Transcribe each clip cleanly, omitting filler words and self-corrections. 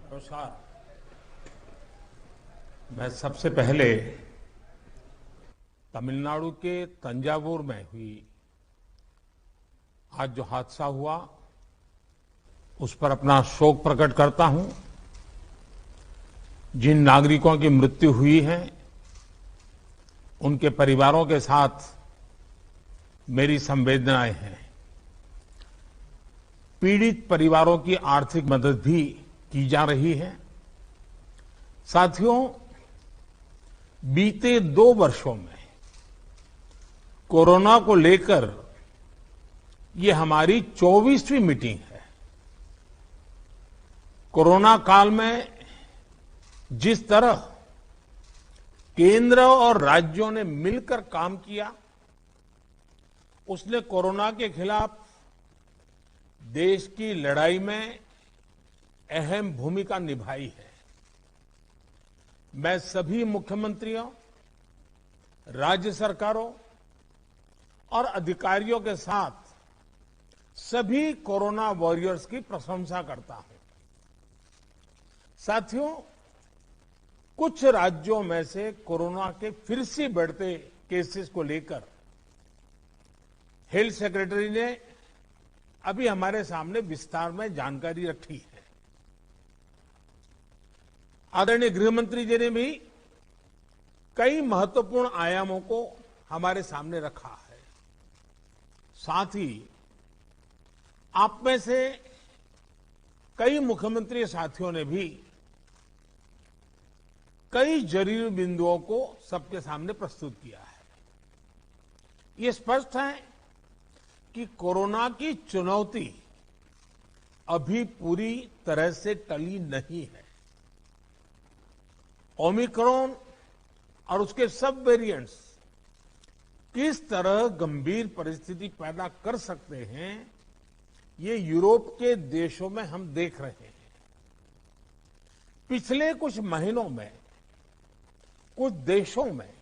नमस्कार। मैं सबसे पहले तमिलनाडु के तंजावुर में हुई आज जो हादसा हुआ उस पर अपना शोक प्रकट करता हूं। जिन नागरिकों की मृत्यु हुई है उनके परिवारों के साथ मेरी संवेदनाएं हैं। पीड़ित परिवारों की आर्थिक मदद भी की जा रही है। साथियों, बीते 2 वर्षों में कोरोना को लेकर ये हमारी 24वीं मीटिंग है। कोरोना काल में जिस तरह केंद्र और राज्यों ने मिलकर काम किया, उसने कोरोना के खिलाफ देश की लड़ाई में अहम भूमिका निभाई है। मैं सभी मुख्यमंत्रियों, राज्य सरकारों और अधिकारियों के साथ सभी कोरोना वॉरियर्स की प्रशंसा करता हूं। साथियों, कुछ राज्यों में से कोरोना के फिर से बढ़ते केसेस को लेकर हेल्थ सेक्रेटरी ने अभी हमारे सामने विस्तार में जानकारी रखी है। आदरणीय गृहमंत्री जी ने भी कई महत्वपूर्ण आयामों को हमारे सामने रखा है। साथ ही आप में से कई मुख्यमंत्री साथियों ने भी कई जरूरी बिंदुओं को सबके सामने प्रस्तुत किया है। ये स्पष्ट है कि कोरोना की चुनौती अभी पूरी तरह से टली नहीं है। ओमिक्रॉन और उसके सब वेरिएंट्स किस तरह गंभीर परिस्थिति पैदा कर सकते हैं, ये यूरोप के देशों में हम देख रहे हैं। पिछले कुछ महीनों में कुछ देशों में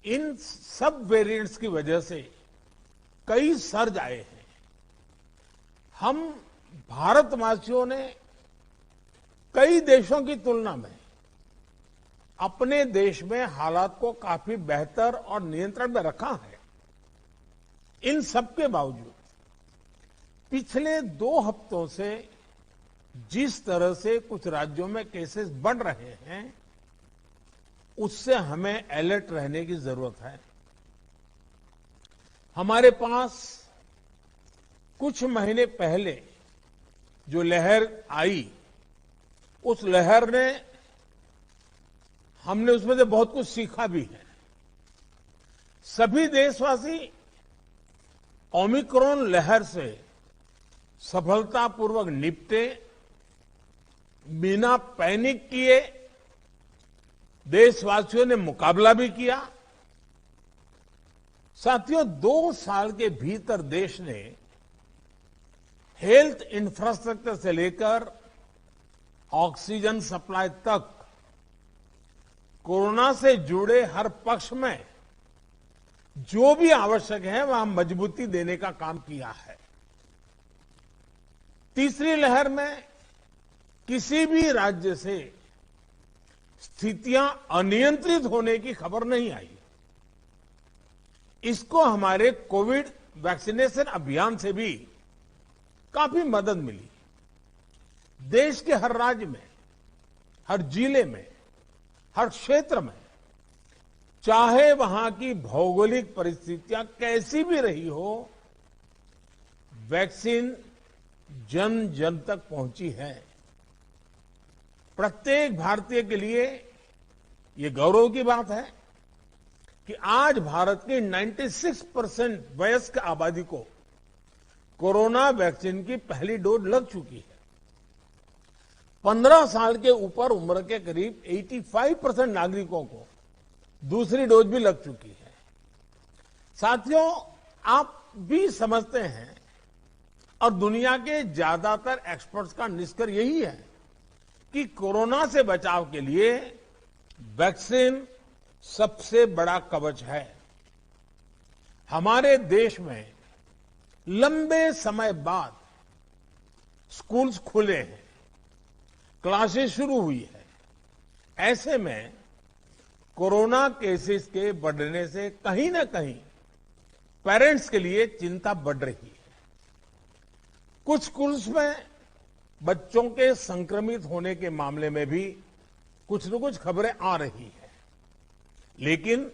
इन सब वेरिएंट्स की वजह से कई सर्ज आए हैं। हम भारतवासियों ने कई देशों की तुलना में अपने देश में हालात को काफी बेहतर और नियंत्रण में रखा है। इन सब के बावजूद पिछले 2 हफ्तों से जिस तरह से कुछ राज्यों में केसेस बढ़ रहे हैं, उससे हमें अलर्ट रहने की जरूरत है। हमारे पास कुछ महीने पहले जो लहर आई, उस लहर ने हमने उसमें से बहुत कुछ सीखा भी है। सभी देशवासी ओमिक्रॉन लहर से सफलतापूर्वक निपटे, बिना पैनिक किए देशवासियों ने मुकाबला भी किया। साथियों, 2 साल के भीतर देश ने हेल्थ इंफ्रास्ट्रक्चर से लेकर ऑक्सीजन सप्लाई तक कोरोना से जुड़े हर पक्ष में जो भी आवश्यक है वहां मजबूती देने का काम किया है। तीसरी लहर में किसी भी राज्य से स्थितियां अनियंत्रित होने की खबर नहीं आई। इसको हमारे कोविड वैक्सीनेशन अभियान से भी काफी मदद मिली। देश के हर राज्य में, हर जिले में, हर क्षेत्र में, चाहे वहां की भौगोलिक परिस्थितियां कैसी भी रही हो, वैक्सीन जन जन तक पहुंची है। प्रत्येक भारतीय के लिए ये गौरव की बात है कि आज भारत की 96% वयस्क आबादी को कोरोना वैक्सीन की पहली डोज लग चुकी है। 15 साल के ऊपर उम्र के करीब 85% नागरिकों को दूसरी डोज भी लग चुकी है। साथियों, आप भी समझते हैं और दुनिया के ज्यादातर एक्सपर्ट्स का निष्कर्ष यही है कि कोरोना से बचाव के लिए वैक्सीन सबसे बड़ा कवच है। हमारे देश में लंबे समय बाद स्कूल्स खुले हैं, क्लासेस शुरू हुई है। ऐसे में कोरोना केसेस के बढ़ने से कहीं ना कहीं पेरेंट्स के लिए चिंता बढ़ रही है। कुछ स्कूल्स में बच्चों के संक्रमित होने के मामले में भी कुछ न कुछ खबरें आ रही है, लेकिन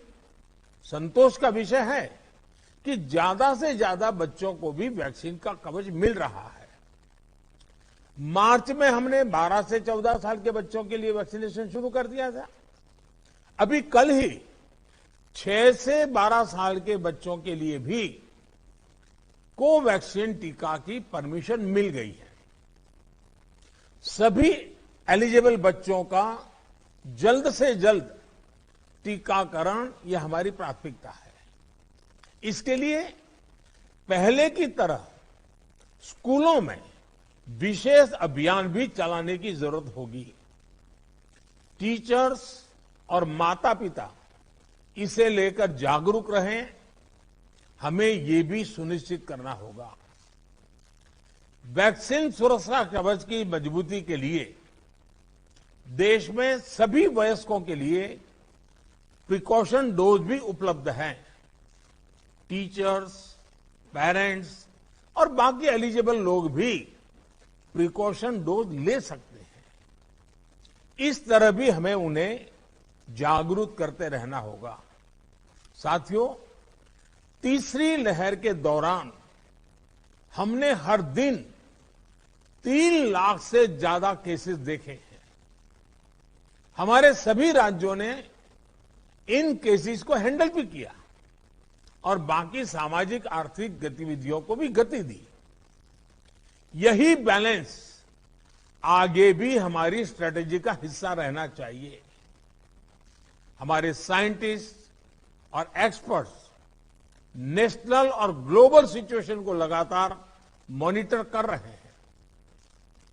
संतोष का विषय है कि ज्यादा से ज्यादा बच्चों को भी वैक्सीन का कवच मिल रहा है। मार्च में हमने 12 से 14 साल के बच्चों के लिए वैक्सीनेशन शुरू कर दिया था। अभी कल ही 6 से 12 साल के बच्चों के लिए भी कोवैक्सीन टीका की परमिशन मिल गई है। सभी एलिजिबल बच्चों का जल्द से जल्द टीकाकरण यह हमारी प्राथमिकता है। इसके लिए पहले की तरह स्कूलों में विशेष अभियान भी चलाने की जरूरत होगी। टीचर्स और माता पिता इसे लेकर जागरूक रहें, हमें ये भी सुनिश्चित करना होगा। वैक्सीन सुरक्षा कवच की मजबूती के लिए देश में सभी वयस्कों के लिए प्रिकॉशन डोज भी उपलब्ध हैं। टीचर्स, पेरेंट्स और बाकी एलिजिबल लोग भी प्रिकॉशन डोज ले सकते हैं। इस तरह भी हमें उन्हें जागरूक करते रहना होगा। साथियों, तीसरी लहर के दौरान हमने हर दिन 3 लाख से ज्यादा केसेस देखे हैं। हमारे सभी राज्यों ने इन केसेस को हैंडल भी किया और बाकी सामाजिक आर्थिक गतिविधियों को भी गति दी। यही बैलेंस आगे भी हमारी स्ट्रेटेजी का हिस्सा रहना चाहिए। हमारे साइंटिस्ट और एक्सपर्ट्स नेशनल और ग्लोबल सिचुएशन को लगातार मॉनिटर कर रहे हैं।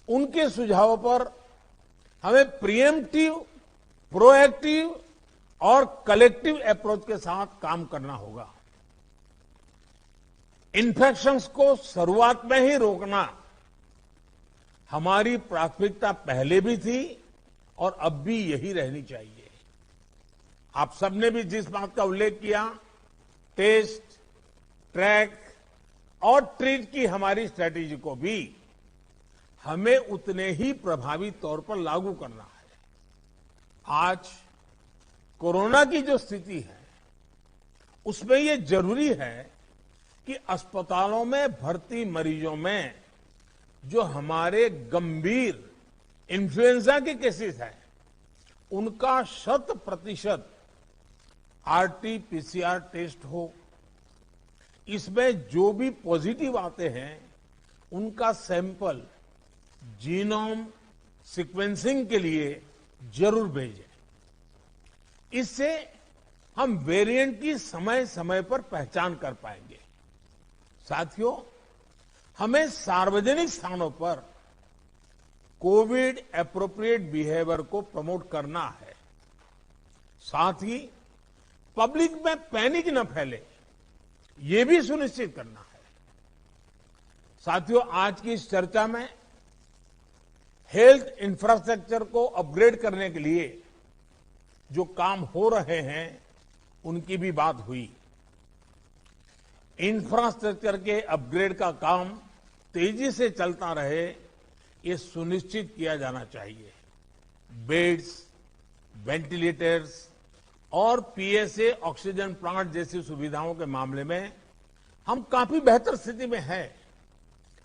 उनके सुझावों पर हमें प्रिएम्प्टिव, प्रोएक्टिव और कलेक्टिव अप्रोच के साथ काम करना होगा। इन्फेक्शंस को शुरुआत में ही रोकना हमारी प्राथमिकता पहले भी थी और अब भी यही रहनी चाहिए। आप सबने भी जिस बात का उल्लेख किया, टेस्ट, ट्रैक और ट्रीट की हमारी स्ट्रेटेजी को भी हमें उतने ही प्रभावी तौर पर लागू करना है। आज कोरोना की जो स्थिति है उसमें ये जरूरी है कि अस्पतालों में भर्ती मरीजों में जो हमारे गंभीर इन्फ्लुएंजा के केसेस हैं उनका 100% आरटी-पीसीआर टेस्ट हो। इसमें जो भी पॉजिटिव आते हैं उनका सैंपल जीनोम सीक्वेंसिंग के लिए जरूर भेजें। इससे हम वेरिएंट की समय समय पर पहचान कर पाएंगे। साथियों, हमें सार्वजनिक स्थानों पर कोविड एप्रोप्रिएट बिहेवियर को प्रमोट करना है। साथ ही पब्लिक में पैनिक न फैले, ये भी सुनिश्चित करना है। साथियों, आज की इस चर्चा में हेल्थ इंफ्रास्ट्रक्चर को अपग्रेड करने के लिए जो काम हो रहे हैं उनकी भी बात हुई। इंफ्रास्ट्रक्चर के अपग्रेड का काम तेजी से चलता रहे, ये सुनिश्चित किया जाना चाहिए। बेड्स, वेंटिलेटर्स और पीएसए ऑक्सीजन प्लांट जैसी सुविधाओं के मामले में हम काफी बेहतर स्थिति में हैं,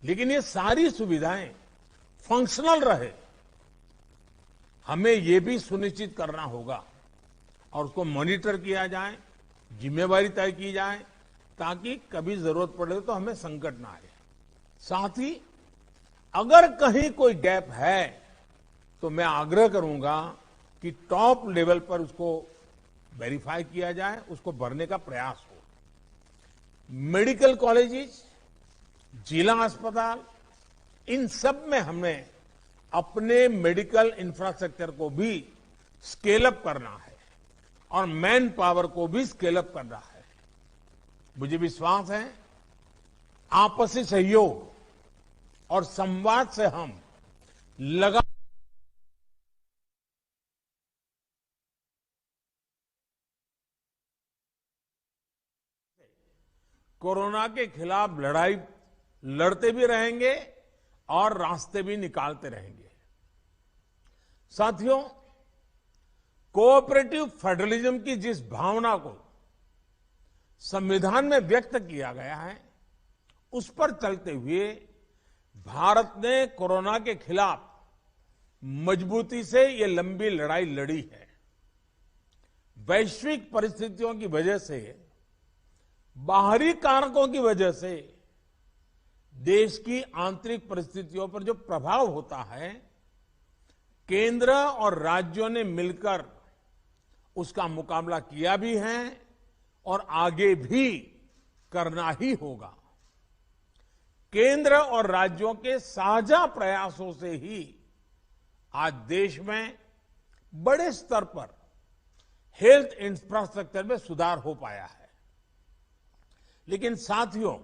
लेकिन ये सारी सुविधाएं फंक्शनल रहे, हमें ये भी सुनिश्चित करना होगा और उसको मॉनिटर किया जाए, जिम्मेवारी तय की जाए ताकि कभी जरूरत पड़े तो हमें संकट ना आए। साथ ही अगर कहीं कोई गैप है तो मैं आग्रह करूंगा कि टॉप लेवल पर उसको वेरीफाई किया जाए, उसको भरने का प्रयास हो। मेडिकल कॉलेजेस, जिला अस्पताल, इन सब में हमें अपने मेडिकल इंफ्रास्ट्रक्चर को भी स्केल अप करना है और मैन पावर को भी स्केल अप करना है। मुझे विश्वास है आपसी सहयोग और संवाद से हम लगातार कोरोना के खिलाफ लड़ाई लड़ते भी रहेंगे और रास्ते भी निकालते रहेंगे। साथियों, कोऑपरेटिव फेडरलिज्म की जिस भावना को संविधान में व्यक्त किया गया है, उस पर चलते हुए भारत ने कोरोना के खिलाफ मजबूती से ये लंबी लड़ाई लड़ी है। वैश्विक परिस्थितियों की वजह से, बाहरी कारकों की वजह से देश की आंतरिक परिस्थितियों पर जो प्रभाव होता है, केंद्र और राज्यों ने मिलकर उसका मुकाबला किया भी है और आगे भी करना ही होगा। केंद्र और राज्यों के साझा प्रयासों से ही आज देश में बड़े स्तर पर हेल्थ इंफ्रास्ट्रक्चर में सुधार हो पाया है। लेकिन साथियों,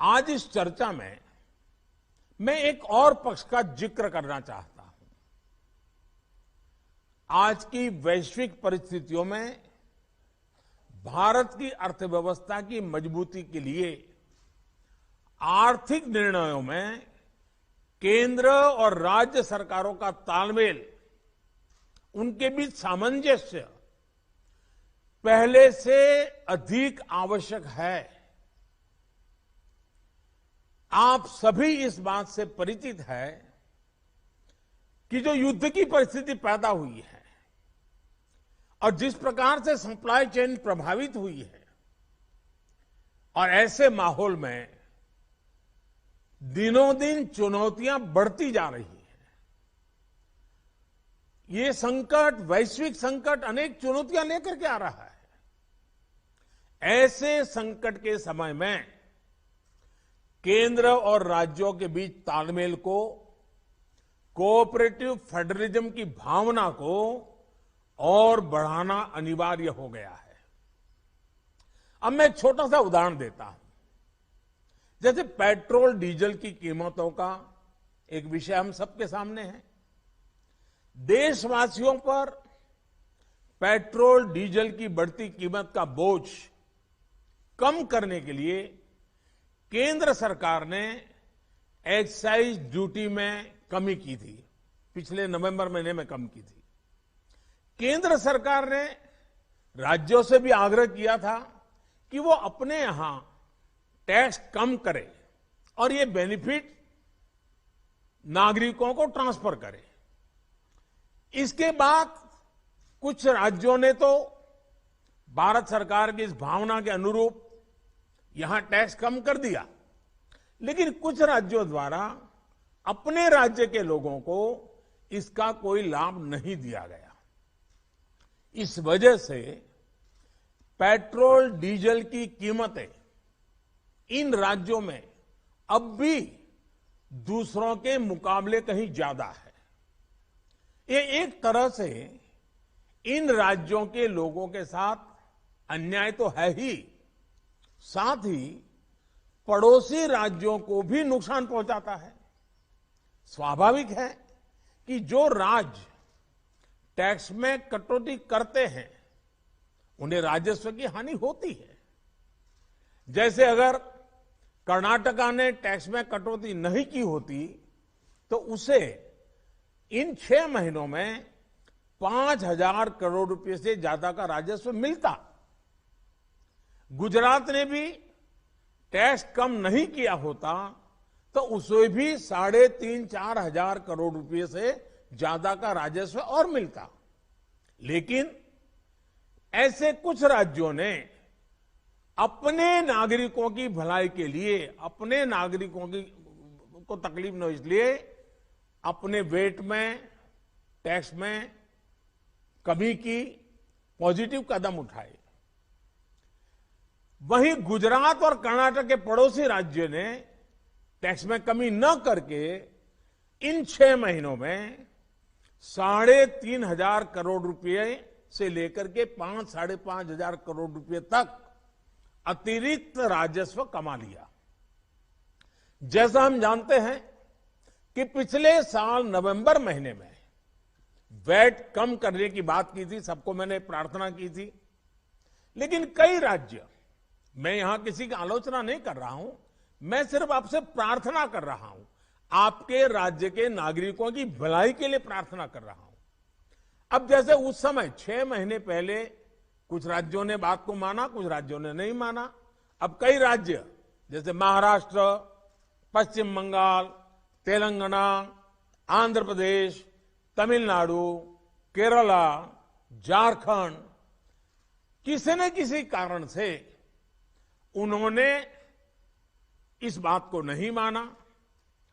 आज इस चर्चा में मैं एक और पक्ष का जिक्र करना चाहता हूं। आज की वैश्विक परिस्थितियों में भारत की अर्थव्यवस्था की मजबूती के लिए आर्थिक निर्णयों में केंद्र और राज्य सरकारों का तालमेल, उनके बीच सामंजस्य पहले से अधिक आवश्यक है। आप सभी इस बात से परिचित है कि जो युद्ध की परिस्थिति पैदा हुई है और जिस प्रकार से सप्लाई चेन प्रभावित हुई है, और ऐसे माहौल में दिनों दिन चुनौतियां बढ़ती जा रही हैं। ये संकट, वैश्विक संकट, अनेक चुनौतियां लेकर के आ रहा है। ऐसे संकट के समय में केंद्र और राज्यों के बीच तालमेल को, कोऑपरेटिव फेडरलिज्म की भावना को और बढ़ाना अनिवार्य हो गया है। अब मैं एक छोटा सा उदाहरण देता हूं। जैसे पेट्रोल डीजल की कीमतों का एक विषय हम सबके सामने है। देशवासियों पर पेट्रोल डीजल की बढ़ती कीमत का बोझ कम करने के लिए केंद्र सरकार ने एक्साइज ड्यूटी में कमी की थी। पिछले नवंबर महीने में कम की थी। केंद्र सरकार ने राज्यों से भी आग्रह किया था कि वो अपने यहां टैक्स कम करे और ये बेनिफिट नागरिकों को ट्रांसफर करे। इसके बाद कुछ राज्यों ने तो भारत सरकार की इस भावना के अनुरूप यहां टैक्स कम कर दिया, लेकिन कुछ राज्यों द्वारा अपने राज्य के लोगों को इसका कोई लाभ नहीं दिया गया। इस वजह से पेट्रोल डीजल की कीमतें इन राज्यों में अब भी दूसरों के मुकाबले कहीं ज्यादा है। ये एक तरह से इन राज्यों के लोगों के साथ अन्याय तो है ही, साथ ही पड़ोसी राज्यों को भी नुकसान पहुंचाता है। स्वाभाविक है कि जो राज्य टैक्स में कटौती करते हैं उन्हें राजस्व की हानि होती है। जैसे अगर कर्नाटका ने टैक्स में कटौती नहीं की होती तो उसे इन 6 महीनों में 5,000 करोड़ रुपए से ज्यादा का राजस्व मिलता। गुजरात ने भी टैक्स कम नहीं किया होता तो उसे भी 3,500-4 हजार करोड़ रुपए से ज्यादा का राजस्व और मिलता। लेकिन ऐसे कुछ राज्यों ने अपने नागरिकों की भलाई के लिए, अपने नागरिकों को तकलीफ न हो इसलिए अपने वेट में, टैक्स में कमी की, पॉजिटिव कदम उठाए। वहीं गुजरात और कर्नाटक के पड़ोसी राज्यों ने टैक्स में कमी न करके इन 6 महीनों में 3,500 करोड़ रुपए से लेकर के 5-5.5 हजार करोड़ रुपए तक अतिरिक्त राजस्व कमा लिया। जैसा हम जानते हैं कि पिछले साल नवंबर महीने में वैट कम करने की बात की थी, सबको मैंने प्रार्थना की थी, लेकिन कई राज्य मैं यहां किसी की आलोचना नहीं कर रहा हूं, मैं सिर्फ आपसे प्रार्थना कर रहा हूं, आपके राज्य के नागरिकों की भलाई के लिए प्रार्थना कर रहा हूं। अब जैसे उस समय 6 महीने पहले कुछ राज्यों ने बात को माना, कुछ राज्यों ने नहीं माना। अब कई राज्य जैसे महाराष्ट्र, पश्चिम बंगाल, तेलंगाना, आंध्र प्रदेश, तमिलनाडु, केरला, झारखंड, किसी न किसी कारण से उन्होंने इस बात को नहीं माना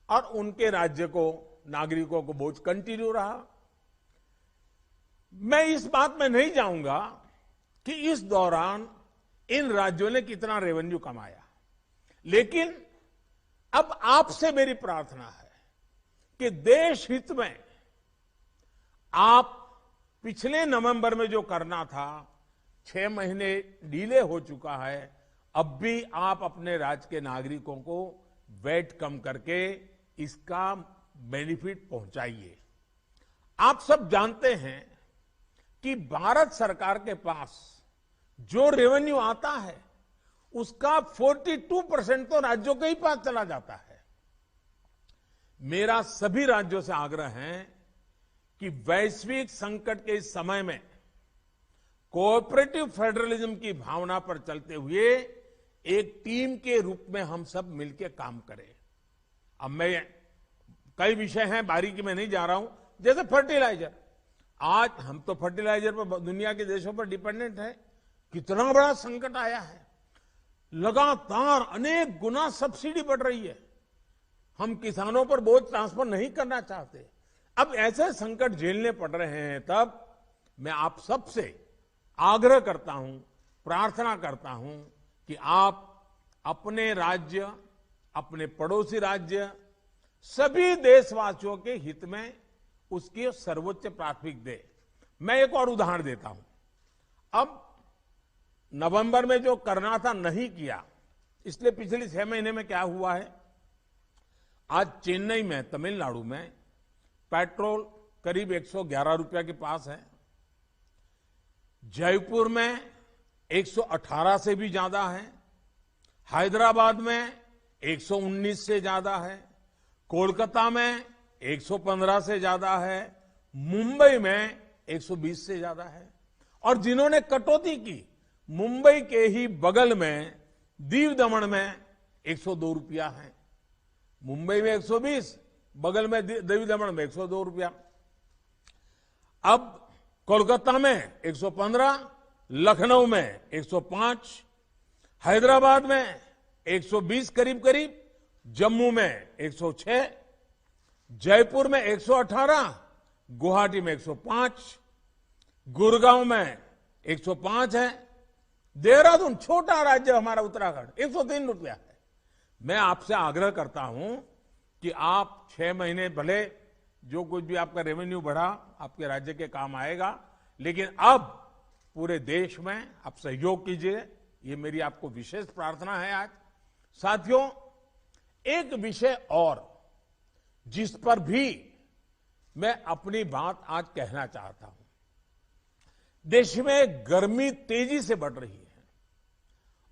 और उनके राज्य को, नागरिकों को बोझ कंटिन्यू रहा। मैं इस बात में नहीं जाऊंगा कि इस दौरान इन राज्यों ने कितना रेवेन्यू कमाया, लेकिन अब आपसे मेरी प्रार्थना है कि देश हित में आप पिछले नवंबर में जो करना था, 6 महीने डिले हो चुका है, अब भी आप अपने राज्य के नागरिकों को वैट कम करके इसका बेनिफिट पहुंचाइए। आप सब जानते हैं कि भारत सरकार के पास जो रेवेन्यू आता है उसका 42% तो राज्यों के ही पास चला जाता है। मेरा सभी राज्यों से आग्रह है कि वैश्विक संकट के इस समय में कोऑपरेटिव फेडरलिज्म की भावना पर चलते हुए एक टीम के रूप में हम सब मिलकर काम करें। अब मैं कई विषय हैं, बारीकी में नहीं जा रहा हूं, जैसे फर्टिलाइजर। आज हम तो फर्टिलाइजर पर दुनिया के देशों पर डिपेंडेंट है। कितना बड़ा संकट आया है, लगातार अनेक गुना सब्सिडी बढ़ रही है। हम किसानों पर बोझ ट्रांसफर नहीं करना चाहते। अब ऐसे संकट झेलने पड़ रहे हैं, तब मैं आप सबसे आग्रह करता हूं, प्रार्थना करता हूं कि आप अपने राज्य, अपने पड़ोसी राज्य, सभी देशवासियों के हित में उसकी सर्वोच्च प्राथमिकता दे। मैं एक और उदाहरण देता हूं। अब नवंबर में जो करना था नहीं किया, इसलिए पिछले 6 महीने में क्या हुआ है, आज चेन्नई में, तमिलनाडु में पेट्रोल करीब 111 रुपया के पास है। जयपुर में 118 से भी ज्यादा है। हैदराबाद में 119 से ज्यादा है। कोलकाता में 115 से ज्यादा है। मुंबई में 120 से ज्यादा है। और जिन्होंने कटौती की, मुंबई के ही बगल में दीव दमन में 102 रुपया है। मुंबई में 120, बगल में दीव दमन में 102 रुपया। अब कोलकाता में 115, लखनऊ में 105, हैदराबाद में 120 करीब करीब, जम्मू में 106, जयपुर में 118, गुवाहाटी में 105, गुड़गांव में 105 है। देहरादून, छोटा राज्य हमारा उत्तराखंड, 103 रुपया है। मैं आपसे आग्रह करता हूं कि आप 6 महीने भले जो कुछ भी आपका रेवेन्यू बढ़ा आपके राज्य के काम आएगा, लेकिन अब पूरे देश में आप सहयोग कीजिए। ये मेरी आपको विशेष प्रार्थना है। आज साथियों, एक विषय और जिस पर भी मैं अपनी बात आज कहना चाहता हूं। देश में गर्मी तेजी से बढ़ रही है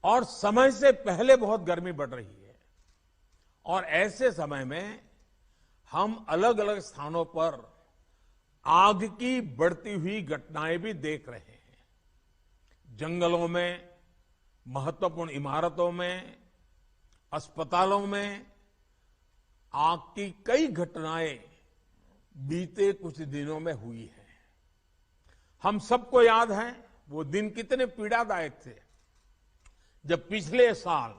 और समय से पहले बहुत गर्मी बढ़ रही है, और ऐसे समय में हम अलग अलग स्थानों पर आग की बढ़ती हुई घटनाएं भी देख रहे हैं। जंगलों में, महत्वपूर्ण इमारतों में, अस्पतालों में आग की कई घटनाएं बीते कुछ दिनों में हुई है। हम सबको याद है वो दिन कितने पीड़ादायक थे जब पिछले साल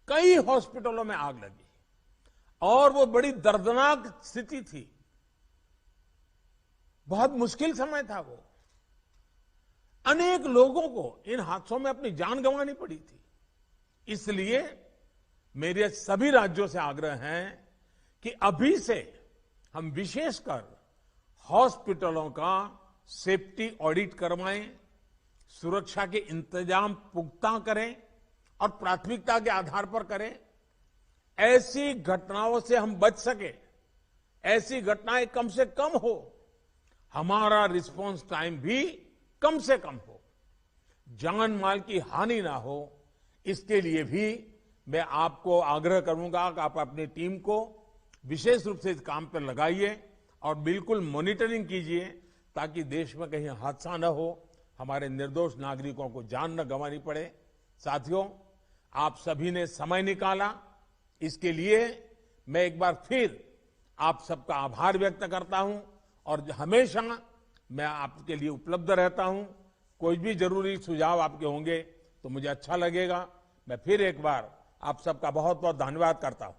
कई हॉस्पिटलों में आग लगी, और वो बड़ी दर्दनाक स्थिति थी। बहुत मुश्किल समय था वो। अनेक लोगों को इन हादसों में अपनी जान गंवानी पड़ी थी। इसलिए मेरे सभी राज्यों से आग्रह है कि अभी से हम विशेषकर हॉस्पिटलों का सेफ्टी ऑडिट करवाएं, सुरक्षा के इंतजाम पुख्ता करें और प्राथमिकता के आधार पर करें। ऐसी घटनाओं से हम बच सके, ऐसी घटनाएं कम से कम हो, हमारा रिस्पांस टाइम भी कम से कम हो, जान माल की हानि ना हो, इसके लिए भी मैं आपको आग्रह करूंगा कि आप अपनी टीम को विशेष रूप से इस काम पर लगाइए और बिल्कुल मॉनिटरिंग कीजिए ताकि देश में कहीं हादसा न हो, हमारे निर्दोष नागरिकों को जान न गंवानी पड़े। साथियों, आप सभी ने समय निकाला, इसके लिए मैं एक बार फिर आप सबका आभार व्यक्त करता हूं और हमेशा मैं आपके लिए उपलब्ध रहता हूं। कोई भी जरूरी सुझाव आपके होंगे तो मुझे अच्छा लगेगा। मैं फिर एक बार आप सबका बहुत बहुत धन्यवाद करता हूं।